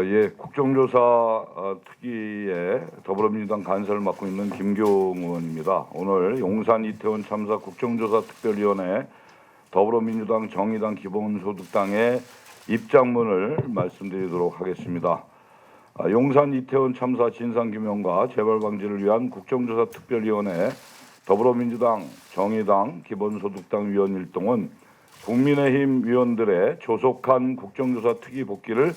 예, 국정조사 특위에 더불어민주당 간사를 맡고 있는 김교웅 의원입니다. 오늘 용산 이태원 참사 국정조사 특별위원회 더불어민주당, 정의당, 기본소득당의 입장문을 말씀드리도록 하겠습니다. 용산 이태원 참사 진상규명과 재발 방지를 위한 국정조사 특별위원회 더불어민주당, 정의당, 기본소득당 위원 일동은 국민의힘 위원들의 조속한 국정조사 특위 복귀를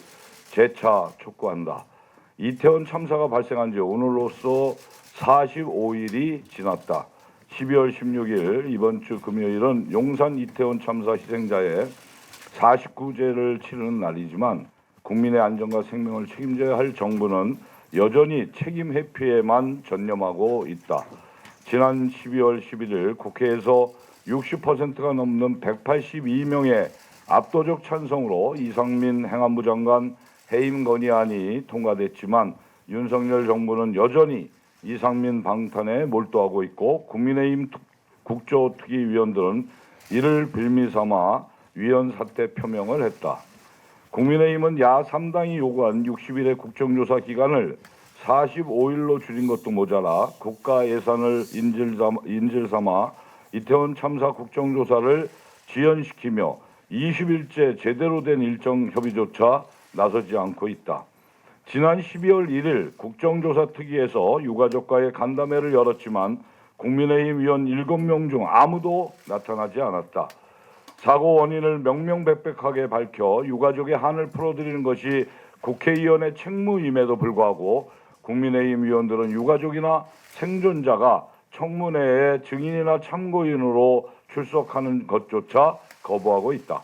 재차 촉구한다. 이태원 참사가 발생한 지 오늘로써 45일이 지났다. 12월 16일 이번 주 금요일은 용산 이태원 참사 희생자의 49제를 치르는 날이지만 국민의 안전과 생명을 책임져야 할 정부는 여전히 책임 회피에만 전념하고 있다. 지난 12월 11일 국회에서 60%가 넘는 182명의 압도적 찬성으로 이상민 행안부 장관 해임 건의안이 통과됐지만 윤석열 정부는 여전히 이상민 방탄에 몰두하고 있고 국민의힘 국조특위위원들은 이를 빌미삼아 위원 사퇴 표명을 했다. 국민의힘은 야3당이 요구한 60일의 국정조사 기간을 45일로 줄인 것도 모자라 국가 예산을 인질 삼아 이태원 참사 국정조사를 지연시키며 20일째 제대로 된 일정 협의조차 나서지 않고 있다. 지난 12월 1일 국정조사 특위에서 유가족과의 간담회를 열었지만 국민의힘 위원 7명 중 아무도 나타나지 않았다. 사고 원인을 명명백백하게 밝혀 유가족의 한을 풀어드리는 것이 국회의원의 책무임에도 불구하고 국민의힘 위원들은 유가족이나 생존자가 청문회에 증인이나 참고인으로 출석하는 것조차 거부하고 있다.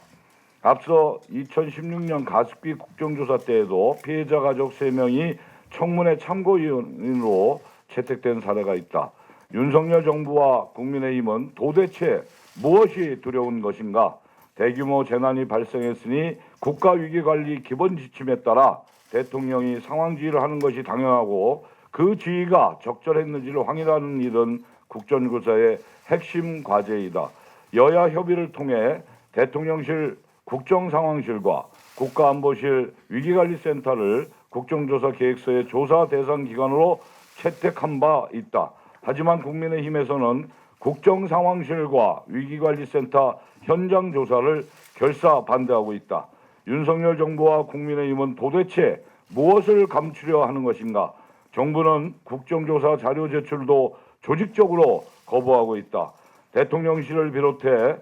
앞서 2016년 가습기 국정조사 때에도 피해자 가족 3명이 청문회 참고인으로 채택된 사례가 있다. 윤석열 정부와 국민의힘은 도대체 무엇이 두려운 것인가? 대규모 재난이 발생했으니 국가위기관리 기본 지침에 따라 대통령이 상황지휘를 하는 것이 당연하고 그 지휘가 적절했는지를 확인하는 일은 국정조사의 핵심 과제이다. 여야 협의를 통해 대통령실 국정상황실과 국가안보실 위기관리센터를 국정조사 계획서의 조사 대상 기관으로 채택한 바 있다. 하지만 국민의힘에서는 국정상황실과 위기관리센터 현장 조사를 결사 반대하고 있다. 윤석열 정부와 국민의힘은 도대체 무엇을 감추려 하는 것인가? 정부는 국정조사 자료 제출도 조직적으로 거부하고 있다. 대통령실을 비롯해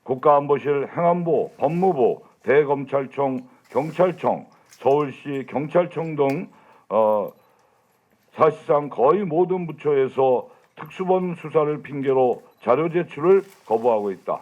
국가안보실, 행안부, 법무부, 대검찰청, 경찰청, 서울시 경찰청 등 사실상 거의 모든 부처에서 특수본 수사를 핑계로 자료 제출을 거부하고 있다.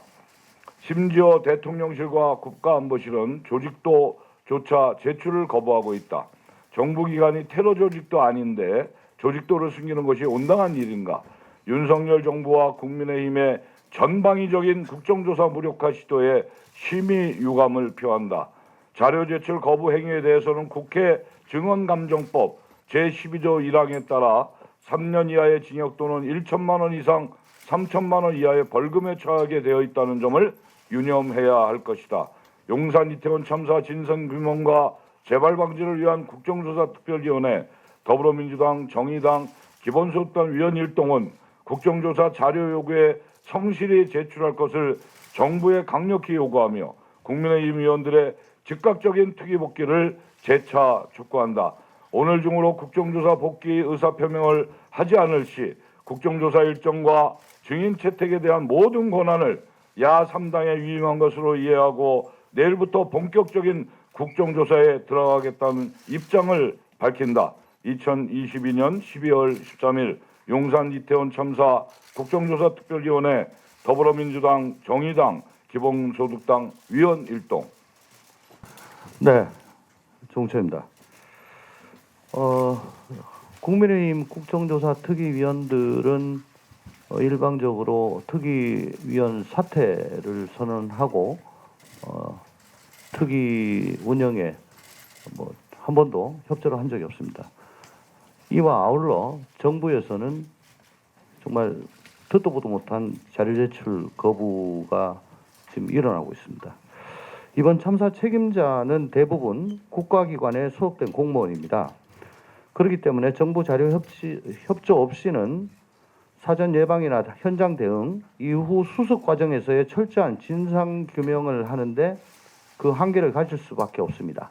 심지어 대통령실과 국가안보실은 조직도조차 제출을 거부하고 있다. 정부기관이 테러 조직도 아닌데 조직도를 숨기는 것이 온당한 일인가? 윤석열 정부와 국민의힘의 전방위적인 국정조사 무력화 시도에 심히 유감을 표한다. 자료 제출 거부 행위에 대해서는 국회 증언감정법 제12조 1항에 따라 3년 이하의 징역 또는 1천만 원 이상 3천만 원 이하의 벌금에 처하게 되어 있다는 점을 유념해야 할 것이다. 용산 이태원 참사 진상규명과 재발 방지를 위한 국정조사 특별위원회 더불어민주당, 정의당, 기본소득당 위원 일동은 국정조사 자료 요구에 성실히 제출할 것을 정부에 강력히 요구하며 국민의힘 위원들의 즉각적인 특위 복귀를 재차 촉구한다. 오늘 중으로 국정조사 복귀 의사표명을 하지 않을 시 국정조사 일정과 증인 채택에 대한 모든 권한을 야3당에 위임한 것으로 이해하고 내일부터 본격적인 국정조사에 들어가겠다는 입장을 밝힌다. 2022년 12월 13일 용산 이태원 참사 국정조사 특별위원회 더불어민주당, 정의당, 기본소득당 위원 일동. 네, 정철입니다. 국민의힘 국정조사 특위위원들은 일방적으로 특위위원 사퇴를 선언하고 특위 운영에 한 번도 협조를 한 적이 없습니다. 이와 아울러 정부에서는 정말 듣도 보도 못한 자료 제출 거부가 지금 일어나고 있습니다. 이번 참사 책임자는 대부분 국가기관에 소속된 공무원입니다. 그렇기 때문에 정부 자료 협조 없이는 사전 예방이나 현장 대응, 이후 수습 과정에서의 철저한 진상 규명을 하는데 그 한계를 가질 수밖에 없습니다.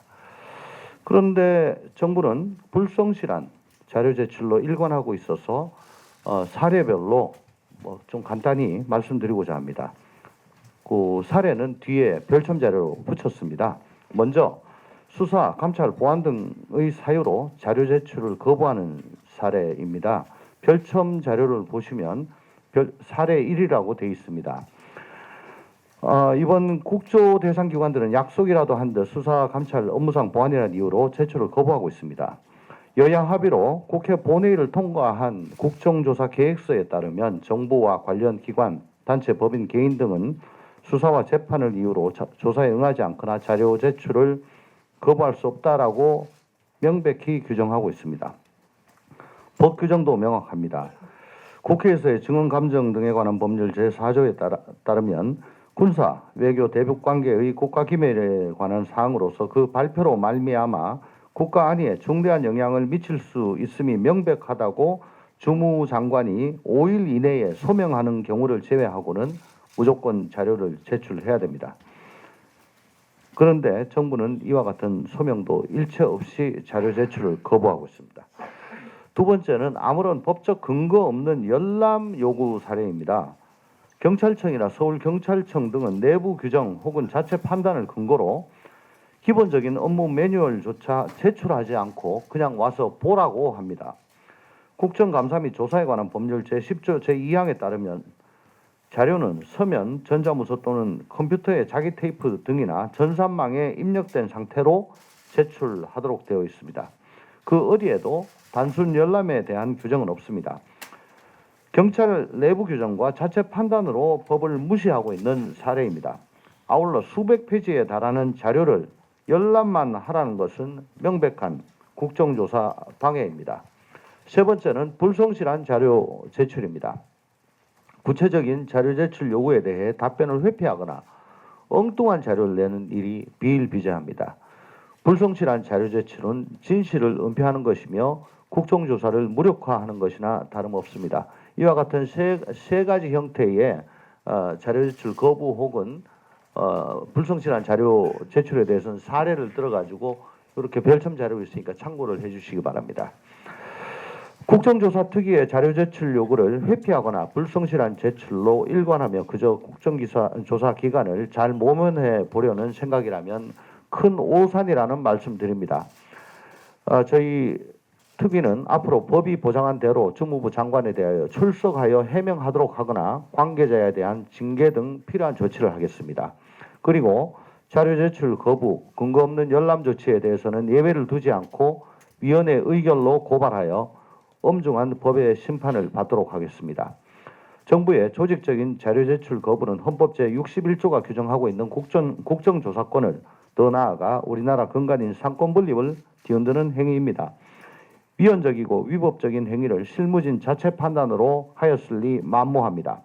그런데 정부는 불성실한 자료 제출로 일관하고 있어서 사례별로 좀 간단히 말씀드리고자 합니다. 그 사례는 뒤에 별첨 자료로 붙였습니다. 먼저 수사, 감찰, 보안 등의 사유로 자료 제출을 거부하는 사례입니다. 별첨 자료를 보시면 사례 1이라고 되어 있습니다. 이번 국조 대상 기관들은 약속이라도 한 듯 수사, 감찰, 업무상 보안이라는 이유로 제출을 거부하고 있습니다. 여야 합의로 국회 본회의를 통과한 국정조사 계획서에 따르면 정부와 관련 기관, 단체, 법인, 개인 등은 수사와 재판을 이유로 조사에 응하지 않거나 자료 제출을 거부할 수 없다라고 명백히 규정하고 있습니다. 법 규정도 명확합니다. 국회에서의 증언 감정 등에 관한 법률 제4조에 따르면 군사, 외교, 대북 관계의 국가 기밀에 관한 사항으로서 그 발표로 말미암아 국가 안위에 중대한 영향을 미칠 수 있음이 명백하다고 주무장관이 5일 이내에 소명하는 경우를 제외하고는 무조건 자료를 제출해야 됩니다. 그런데 정부는 이와 같은 소명도 일체 없이 자료 제출을 거부하고 있습니다. 두 번째는 아무런 법적 근거 없는 열람 요구 사례입니다. 경찰청이나 서울경찰청 등은 내부 규정 혹은 자체 판단을 근거로 기본적인 업무 매뉴얼조차 제출하지 않고 그냥 와서 보라고 합니다. 국정감사 및 조사에 관한 법률 제10조 제2항에 따르면 자료는 서면, 전자문서 또는 컴퓨터의 자기 테이프 등이나 전산망에 입력된 상태로 제출하도록 되어 있습니다. 그 어디에도 단순 열람에 대한 규정은 없습니다. 경찰 내부 규정과 자체 판단으로 법을 무시하고 있는 사례입니다. 아울러 수백 페이지에 달하는 자료를 열람만 하라는 것은 명백한 국정조사 방해입니다. 세 번째는 불성실한 자료 제출입니다. 구체적인 자료 제출 요구에 대해 답변을 회피하거나 엉뚱한 자료를 내는 일이 비일비재합니다. 불성실한 자료 제출은 진실을 은폐하는 것이며 국정조사를 무력화하는 것이나 다름없습니다. 이와 같은 세 가지 형태의 자료 제출 거부 혹은 불성실한 자료 제출에 대해서는 사례를 들어가지고 이렇게 별첨 자료가 있으니까 참고를 해주시기 바랍니다. 국정조사 특위의 자료 제출 요구를 회피하거나 불성실한 제출로 일관하며 그저 국정조사 기간을 잘 모면해 보려는 생각이라면 큰 오산이라는 말씀드립니다. 저희 특위는 앞으로 법이 보장한 대로 주무부 장관에 대하여 출석하여 해명하도록 하거나 관계자에 대한 징계 등 필요한 조치를 하겠습니다. 그리고 자료 제출 거부, 근거 없는 열람 조치에 대해서는 예외를 두지 않고 위원회 의결로 고발하여 엄중한 법의 심판을 받도록 하겠습니다. 정부의 조직적인 자료 제출 거부는 헌법 제61조가 규정하고 있는 국정조사권을 더 나아가 우리나라 근간인 상권 분립을 뒤흔드는 행위입니다. 위헌적이고 위법적인 행위를 실무진 자체 판단으로 하였을리 만무합니다.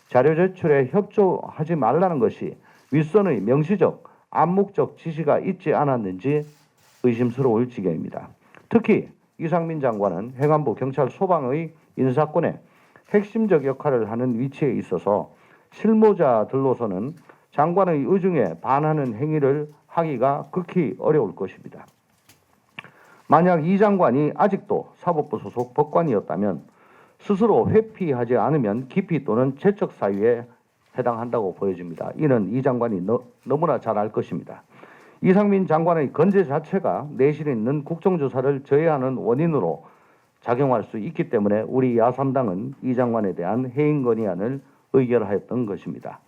자료 제출에 협조하지 말라는 것이 윗선의 명시적, 암묵적 지시가 있지 않았는지 의심스러울 지경입니다. 특히 이상민 장관은 행안부, 경찰, 소방의 인사권에 핵심적 역할을 하는 위치에 있어서 실무자들로서는 장관의 의중에 반하는 행위를 하기가 극히 어려울 것입니다. 만약 이 장관이 아직도 사법부 소속 법관이었다면 스스로 회피하지 않으면 기피 또는 죄적 사유에 해당한다고 보여집니다. 이는 이 장관이 너무나 잘 알 것입니다. 이상민 장관의 건재 자체가 내실 있는 국정조사를 저해하는 원인으로 작용할 수 있기 때문에 우리 야3당은 이 장관에 대한 해임 건의안을 의결하였던 것입니다.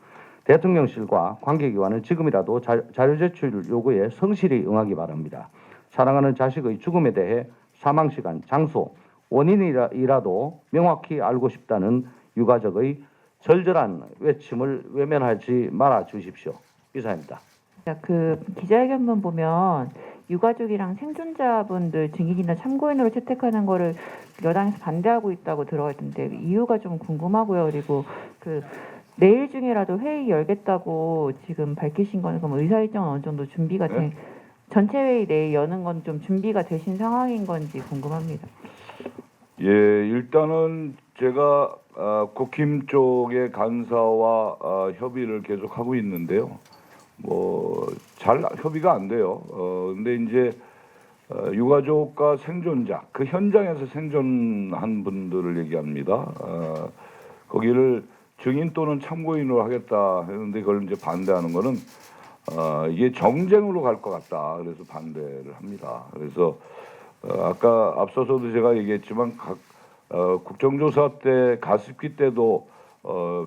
대통령실과 관계기관은 지금이라도 자료 제출 요구에 성실히 응하기 바랍니다. 사랑하는 자식의 죽음에 대해 사망시간, 장소, 원인이라도 명확히 알고 싶다는 유가족의 절절한 외침을 외면하지 말아 주십시오. 이상입니다. 그 기자회견문 보면 유가족이랑 생존자분들 증인이나 참고인으로 채택하는 거를 여당에서 반대하고 있다고 들어있던데 이유가 좀 궁금하고요. 그리고 그 내일 중에라도 회의 열겠다고 지금 밝히신 거는 그럼 의사 일정은 어느 정도 준비가 된 전체 회의 내일 여는 건 좀 준비가 되신 상황인 건지 궁금합니다. 예, 일단은 제가 국힘 쪽의 간사와 협의를 계속 하고 있는데요. 뭐 잘 협의가 안 돼요. 근데 이제 유가족과 생존자, 그 현장에서 생존한 분들을 얘기합니다. 거기를 증인 또는 참고인으로 하겠다 했는데 그걸 이제 반대하는 거는 이게 정쟁으로 갈 것 같다. 그래서 반대를 합니다. 그래서 아까 앞서서도 제가 얘기했지만 국정조사 때 가습기 때도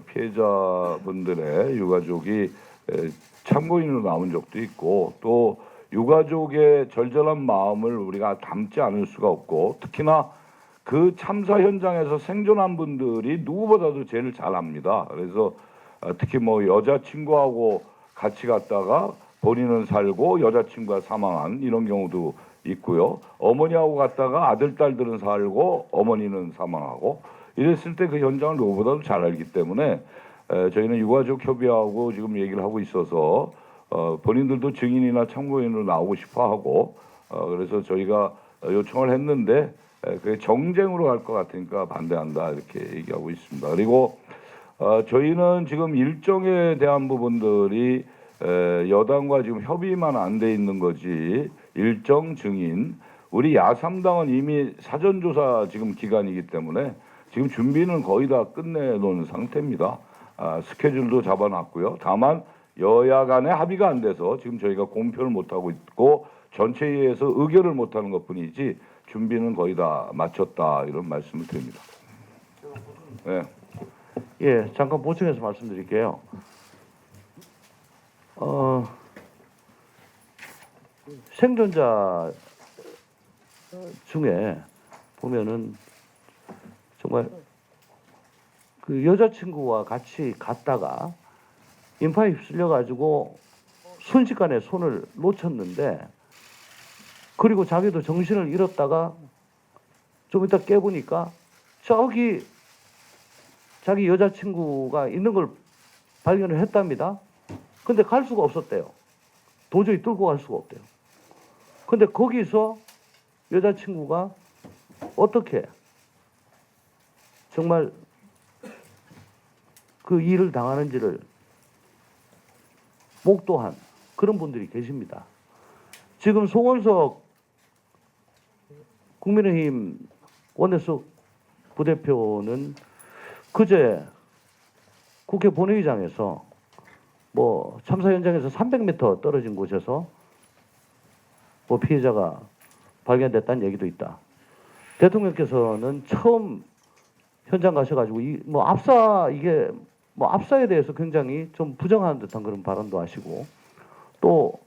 피해자분들의 유가족이 참고인으로 나온 적도 있고 또 유가족의 절절한 마음을 우리가 담지 않을 수가 없고 특히나 그 참사 현장에서 생존한 분들이 누구보다도 제일 잘 압니다. 그래서 특히 뭐 여자친구하고 같이 갔다가 본인은 살고 여자친구가 사망한 이런 경우도 있고요. 어머니하고 갔다가 아들, 딸들은 살고 어머니는 사망하고 이랬을 때 그 현장을 누구보다도 잘 알기 때문에 저희는 유가족 협의하고 지금 얘기를 하고 있어서 본인들도 증인이나 참고인으로 나오고 싶어하고 그래서 저희가 요청을 했는데 그게 정쟁으로 갈 것 같으니까 반대한다 이렇게 얘기하고 있습니다. 그리고 저희는 지금 일정에 대한 부분들이 여당과 지금 협의만 안 돼 있는 거지 일정 증인 우리 야삼당은 이미 사전조사 지금 기간이기 때문에 지금 준비는 거의 다 끝내놓은 상태입니다. 스케줄도 잡아놨고요. 다만 여야 간에 합의가 안 돼서 지금 저희가 공표를 못하고 있고 전체회의에서 의결을 못하는 것뿐이지 준비는 거의 다 마쳤다 이런 말씀을 드립니다. 네. 예, 잠깐 보충해서 말씀드릴게요. 생존자 중에 보면은 정말 그 여자친구와 같이 갔다가 인파에 휩쓸려 가지고 순식간에 손을 놓쳤는데 그리고 자기도 정신을 잃었다가 좀 이따 깨보니까 저기 자기 여자친구가 있는 걸 발견을 했답니다. 근데 갈 수가 없었대요. 도저히 뚫고 갈 수가 없대요. 근데 거기서 여자친구가 어떻게 정말 그 일을 당하는지를 목도한 그런 분들이 계십니다. 지금 송원석 국민의힘 원내수 부대표는 그제 국회 본회의장에서 뭐 참사 현장에서 300m 떨어진 곳에서 뭐 피해자가 발견됐다는 얘기도 있다. 대통령께서는 처음 현장 가셔가지고 뭐 이게 뭐 압사에 대해서 굉장히 좀 부정하는 듯한 그런 발언도 하시고 또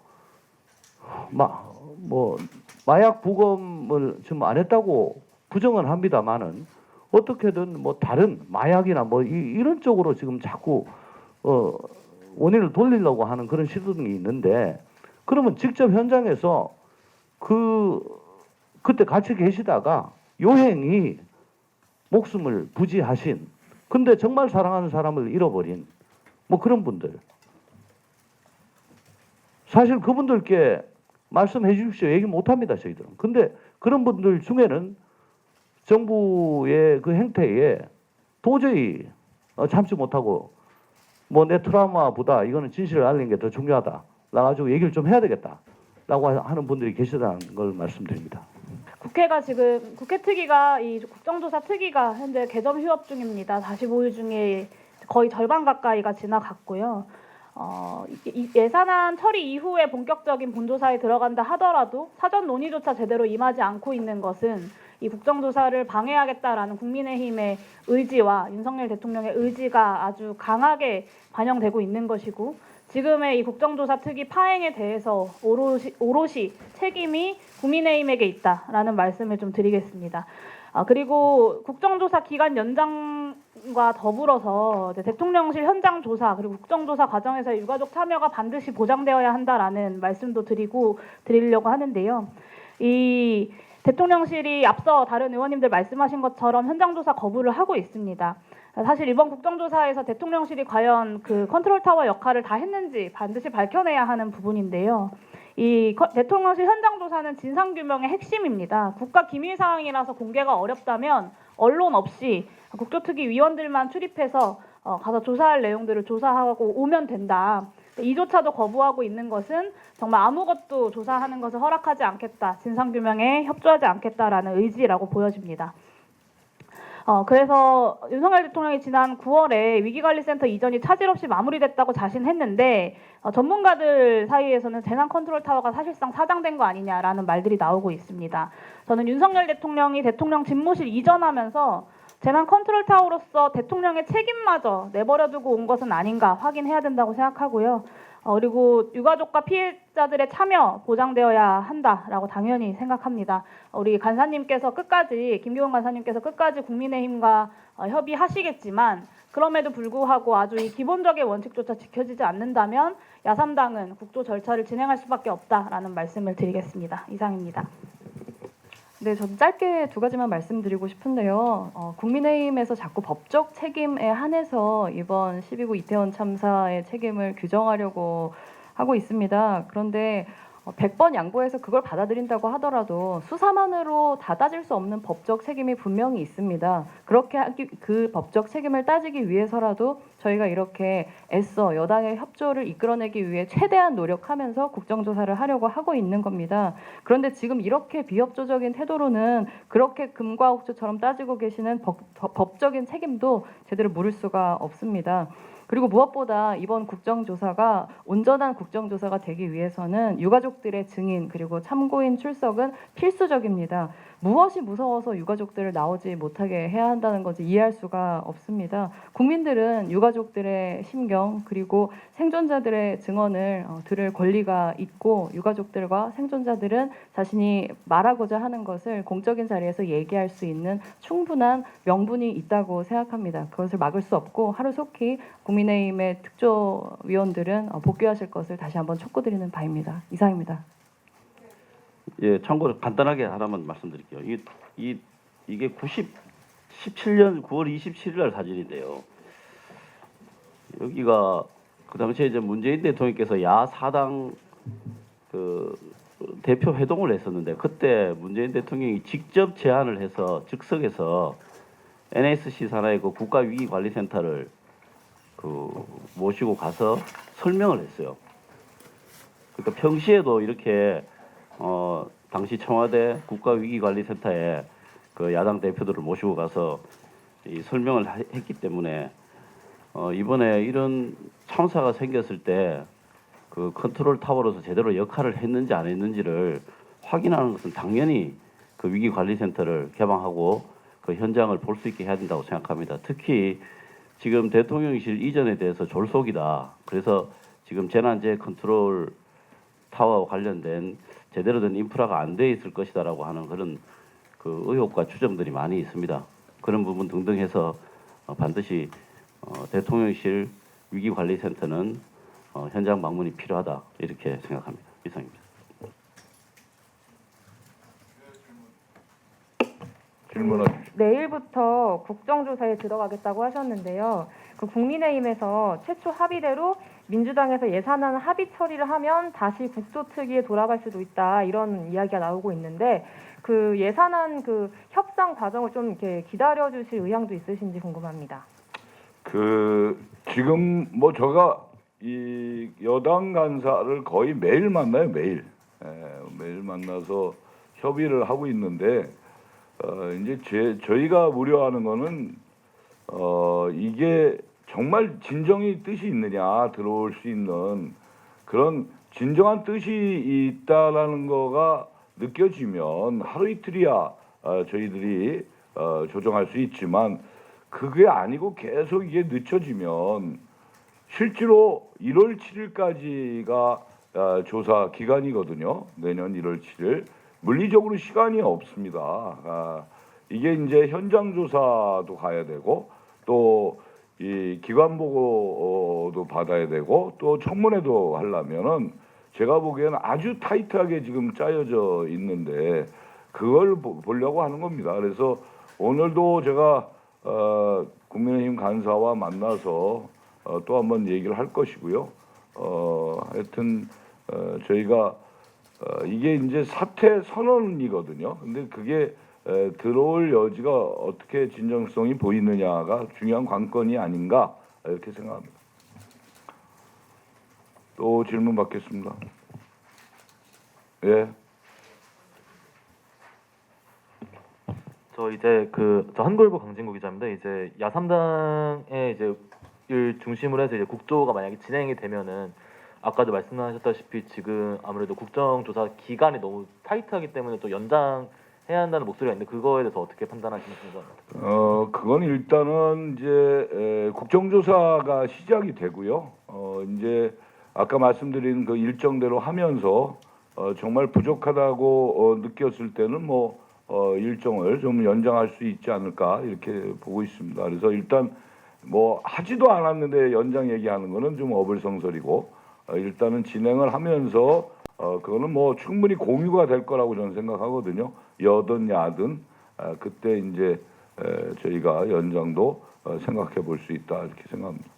뭐 마약 부검을 지금 안 했다고 부정은 합니다만은 어떻게든 뭐 다른 마약이나 뭐 이런 쪽으로 지금 자꾸 원인을 돌리려고 하는 그런 시도들이 있는데 그러면 직접 현장에서 그때 같이 계시다가 요행이 목숨을 부지하신 근데 정말 사랑하는 사람을 잃어버린 뭐 그런 분들 사실 그분들께 말씀해 주십시오 얘기 못합니다 저희들은. 근데 그런 분들 중에는 정부의 그 행태에 도저히 참지 못하고 뭐 내 트라우마보다 이거는 진실을 알리는 게 더 중요하다. 나가지고 얘기를 좀 해야 되겠다라고 하는 분들이 계시다는 걸 말씀드립니다. 국회가 지금 국회 특위가 이 국정조사 특위가 현재 개점 휴업 중입니다. 45일 중에 거의 절반 가까이가 지나갔고요. 예산안 처리 이후에 본격적인 본조사에 들어간다 하더라도 사전 논의조차 제대로 임하지 않고 있는 것은 이 국정조사를 방해하겠다라는 국민의힘의 의지와 윤석열 대통령의 의지가 아주 강하게 반영되고 있는 것이고 지금의 이 국정조사 특위 파행에 대해서 오롯이 책임이 국민의힘에게 있다라는 말씀을 좀 드리겠습니다. 그리고 국정조사 기간 연장 과 더불어서 이제 대통령실 현장 조사 그리고 국정조사 과정에서 유가족 참여가 반드시 보장되어야 한다라는 말씀도 드리려고 하는데요. 이 대통령실이 앞서 다른 의원님들 말씀하신 것처럼 현장 조사 거부를 하고 있습니다. 사실 이번 국정조사에서 대통령실이 과연 그 컨트롤 타워 역할을 다 했는지 반드시 밝혀내야 하는 부분인데요. 이 대통령실 현장 조사는 진상 규명의 핵심입니다. 국가 기밀 사항이라서 공개가 어렵다면 언론 없이 국조특위 위원들만 출입해서 가서 조사할 내용들을 조사하고 오면 된다. 이조차도 거부하고 있는 것은 정말 아무것도 조사하는 것을 허락하지 않겠다. 진상 규명에 협조하지 않겠다라는 의지라고 보여집니다. 그래서 윤석열 대통령이 지난 9월에 위기관리센터 이전이 차질 없이 마무리됐다고 자신했는데 전문가들 사이에서는 재난 컨트롤 타워가 사실상 사장된 거 아니냐라는 말들이 나오고 있습니다. 저는 윤석열 대통령이 대통령 집무실 이전하면서 재난 컨트롤 타워로서 대통령의 책임마저 내버려두고 온 것은 아닌가 확인해야 된다고 생각하고요. 그리고 유가족과 피해자들의 참여 보장되어야 한다라고 당연히 생각합니다. 우리 간사님께서 끝까지 김기현 간사님께서 끝까지 국민의힘과 협의하시겠지만 그럼에도 불구하고 아주 이 기본적인 원칙조차 지켜지지 않는다면 야3당은 국조 절차를 진행할 수밖에 없다라는 말씀을 드리겠습니다. 이상입니다. 네, 저는 짧게 두 가지만 말씀드리고 싶은데요. 국민의힘에서 자꾸 법적 책임에 한해서 이번 12구 이태원 참사의 책임을 규정하려고 하고 있습니다. 그런데 100번 양보해서 그걸 받아들인다고 하더라도 수사만으로 다 따질 수 없는 법적 책임이 분명히 있습니다. 그 법적 책임을 따지기 위해서라도 저희가 이렇게 애써 여당의 협조를 이끌어내기 위해 최대한 노력하면서 국정조사를 하려고 하고 있는 겁니다. 그런데 지금 이렇게 비협조적인 태도로는 그렇게 금과 옥조처럼 따지고 계시는 법적인 책임도 제대로 물을 수가 없습니다. 그리고 무엇보다 이번 국정조사가 온전한 국정조사가 되기 위해서는 유가족들의 증인 그리고 참고인 출석은 필수적입니다. 무엇이 무서워서 유가족들을 나오지 못하게 해야 한다는 건지 이해할 수가 없습니다. 국민들은 유가족들의 심경 그리고 생존자들의 증언을 들을 권리가 있고 유가족들과 생존자들은 자신이 말하고자 하는 것을 공적인 자리에서 얘기할 수 있는 충분한 명분이 있다고 생각합니다. 그것을 막을 수 없고 하루속히 국민의힘의 특조위원들은 복귀하실 것을 다시 한번 촉구드리는 바입니다. 이상입니다. 예, 참고로 간단하게 하나만 말씀드릴게요. 이게 17년 9월 27일 날 사진인데요. 여기가 그 당시에 이제 문재인 대통령께서 야4당 그 대표 회동을 했었는데 그때 문재인 대통령이 직접 제안을 해서 즉석에서 NSC 산하의 그 국가위기관리센터를 모시고 가서 설명을 했어요. 그러니까 평시에도 이렇게 당시 청와대 국가위기관리센터에 그 야당 대표들을 모시고 가서 이 설명을 했기 때문에 이번에 이런 참사가 생겼을 때 그 컨트롤 타워로서 제대로 역할을 했는지 안 했는지를 확인하는 것은 당연히 그 위기관리센터를 개방하고 그 현장을 볼 수 있게 해야 된다고 생각합니다. 특히 지금 대통령실 이전에 대해서 졸속이다. 그래서 지금 재난재해 컨트롤 타워와 관련된 제대로 된 인프라가 안 돼 있을 것이다라고 하는 그런 그 의혹과 추정들이 많이 있습니다. 그런 부분 등등 해서 반드시 대통령실 위기관리센터는 현장 방문이 필요하다 이렇게 생각합니다. 이상입니다. 질문하십시오. 내일부터 국정조사에 들어가겠다고 하셨는데요. 그 국민의힘에서 최초 합의대로 민주당에서 예산안 합의 처리를 하면 다시 국조특위에 돌아갈 수도 있다 이런 이야기가 나오고 있는데 그 예산안 그 협상 과정을 좀 이렇게 기다려 주실 의향도 있으신지 궁금합니다. 지금 뭐 제가 이 여당 간사를 거의 매일 만나요. 매일 만나서 협의를 하고 있는데 이제 저희가 우려하는 거는 이게 정말 진정이 뜻이 있느냐 들어올 수 있는 그런 진정한 뜻이 있다라는 거가 느껴지면 하루 이틀이야 저희들이 조정할 수 있지만 그게 아니고 계속 이게 늦춰지면 실제로 1월 7일까지가 조사 기간이거든요. 내년 1월 7일 물리적으로 시간이 없습니다. 이게 이제 현장 조사도 가야 되고 또 이 기관 보고도 받아야 되고 또 청문회도 하려면은 제가 보기에는 아주 타이트하게 지금 짜여져 있는데 그걸 보려고 하는 겁니다. 그래서 오늘도 제가 국민의힘 간사와 만나서 또 한번 얘기를 할 것이고요. 하여튼 저희가 이게 이제 사퇴 선언이거든요. 근데 그게 들어올 여지가 어떻게 진정성이 보이느냐가 중요한 관건이 아닌가 이렇게 생각합니다. 또 질문 받겠습니다. 예. 저 이제 저 한골보 강진구 기자입니다. 이제 야삼당의 이제 일 중심으로 해서 이제 국조가 만약에 진행이 되면은 아까도 말씀하셨다시피 지금 아무래도 국정조사 기간이 너무 타이트하기 때문에 또 연장해야 한다는 목소리가 있는데 그거에 대해서 어떻게 판단하시는지. 그건 일단은 이제 국정조사가 시작이 되고요. 이제 아까 말씀드린 그 일정대로 하면서 정말 부족하다고 느꼈을 때는 뭐 일정을 좀 연장할 수 있지 않을까 이렇게 보고 있습니다. 그래서 일단 뭐 하지도 않았는데 연장 얘기하는 거는 좀 어불성설이고 일단은 진행을 하면서 그거는 뭐 충분히 공유가 될 거라고 저는 생각하거든요. 여든 야든 그때 이제 저희가 연장도 생각해 볼 수 있다 이렇게 생각합니다.